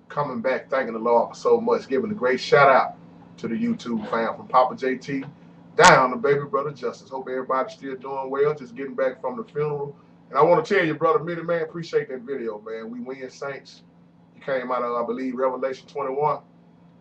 coming back, thanking the Lord for so much, giving a great shout out to the YouTube fam from Papa JT down to baby brother Justice. Hope everybody's still doing well, just getting back from the funeral. And I want to tell you, brother Minnie, man, appreciate that video, man. We win saints. You came out of, I believe, Revelation 21.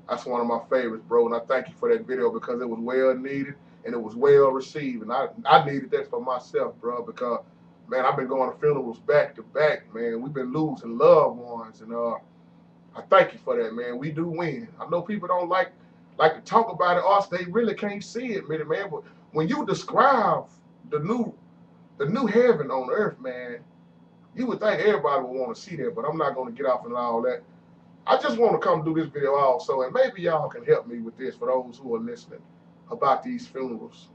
That's one of my favorites, bro. And I thank you for that video because it was well needed and it was well received. And I needed that for myself, bro, because, man, I've been going to funerals back to back, man. We've been losing loved ones. And I thank you for that, man. We do win. I know people don't like to talk about it. Us, they really can't see it, man. But when you describe the new heaven on earth, man, you would think everybody would want to see that. But I'm not going to get off on all that. I just want to come do this video also, and maybe y'all can help me with this for those who are listening about these funerals.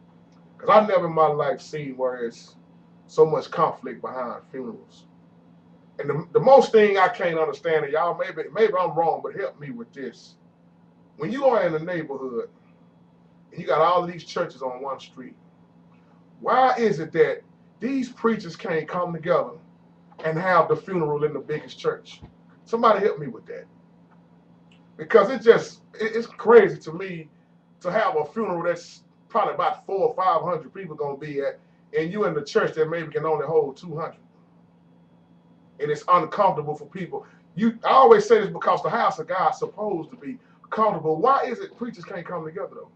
Because I never in my life seen where it's so much conflict behind funerals. And the most thing I can't understand, and y'all, maybe I'm wrong, but help me with this. When you are in a neighborhood and you got all of these churches on one street, why is it that these preachers can't come together and have the funeral in the biggest church? Somebody help me with that. Because it's crazy to me to have a funeral that's probably about 400 or 500 people gonna be at, and you in the church that maybe can only hold 200. And it's uncomfortable for people. I always say this because the house of God's supposed to be comfortable. Why is it preachers can't come together though?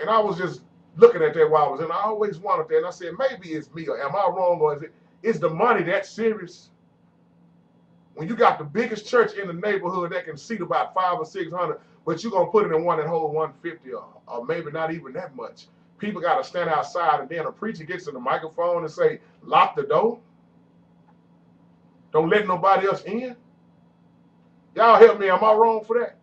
And I was just looking at that while I was in. I always wanted that, and I said maybe it's me, or am I wrong, or is the money that serious? When you got the biggest church in the neighborhood that can seat about 500 or 600, but you're gonna put it in one that hold 150 or maybe not even that much. People got to stand outside, and then a preacher gets in the microphone and say, "Lock the door. Don't let nobody else in." Y'all help me. Am I wrong for that?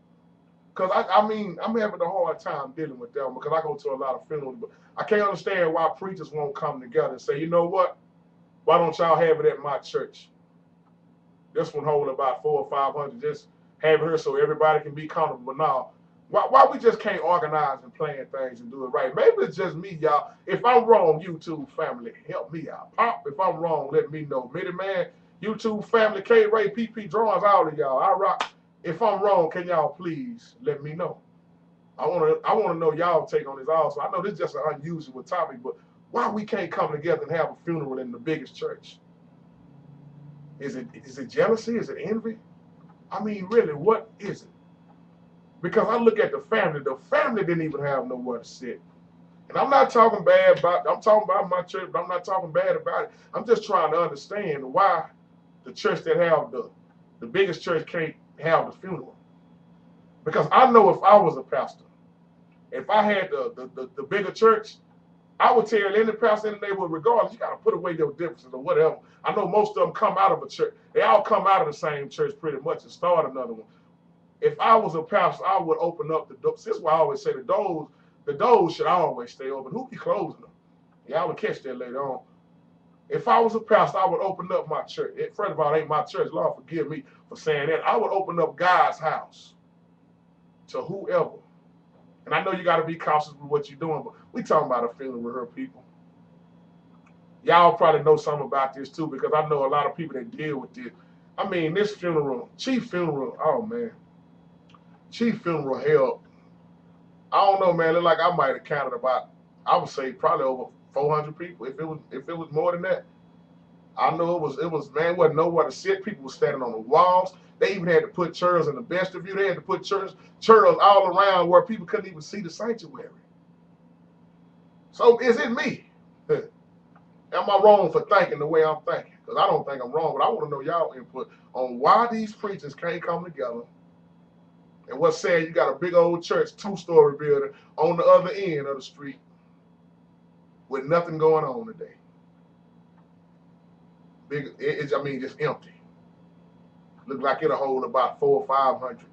Because I mean, I'm having a hard time dealing with them because I go to a lot of funerals, but I can't understand why preachers won't come together and say, you know what? Why don't y'all have it at my church? This one hold about 400 or 500. Just have it here so everybody can be comfortable. But now, why we just can't organize and plan things and do it right? Maybe it's just me, y'all. If I'm wrong, YouTube family, help me out. Pop, if I'm wrong, let me know. Minnie Man, YouTube family, K-Ray, PP Drawings, all of y'all. I rock. If I'm wrong, can y'all please let me know? I wanna know y'all take on this also. I know this is just an unusual topic, but why we can't come together and have a funeral in the biggest church? Is it jealousy? Is it envy? I mean, really, what is it? Because I look at the family. The family didn't even have nowhere to sit. And I'm not talking bad about, I'm talking about my church, but I'm not talking bad about it. I'm just trying to understand why the church that have the biggest church can't have the funeral. Because I know if I was a pastor, if I had the bigger church, I would tell any pastor in the neighborhood, regardless, you got to put away your differences or whatever. I know most of them come out of a church. They all come out of the same church pretty much and start another one. If I was a pastor, I would open up the doors. This is why I always say the doors should always stay open. Who be closing them? Y'all will catch that later on. If I was a pastor, I would open up my church. First of all, it ain't my church. Lord forgive me for saying that. I would open up God's house to whoever. And I know you got to be cautious with what you're doing, but we talking about a funeral with her people. Y'all probably know something about this too, because I know a lot of people that deal with this. I mean, this funeral, chief funeral, oh man. Chief funeral held, I don't know, man, look like I might have counted about, I would say probably over 400 people. If it was more than that. I know it was man, wasn't nowhere to sit. People were standing on the walls. They even had to put chairs in the vestibule. They had to put chairs all around where people couldn't even see the sanctuary. So is it me? Am I wrong for thinking the way I'm thinking? Because I don't think I'm wrong, but I want to know y'all input on why these preachers can't come together. And what's sad, you got a big old church, 2-story building on the other end of the street with nothing going on today. I mean, it's empty. Look like it'll hold about 400 or 500.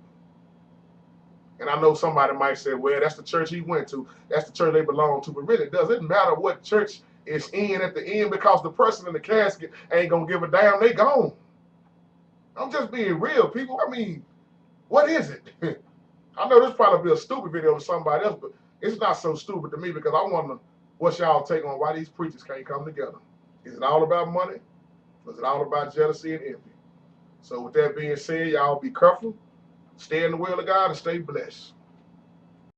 And I know somebody might say, well, that's the church he went to. That's the church they belong to. But really, it doesn't matter what church is in at the end because the person in the casket ain't going to give a damn. They gone. I'm just being real, people. I mean, what is it? I know this probably be a stupid video for somebody else, but it's not so stupid to me because I wonder what's y'all take on why these preachers can't come together. Is it all about money? Or is it all about jealousy and envy? So with that being said, y'all be careful, stay in the will of God, and stay blessed.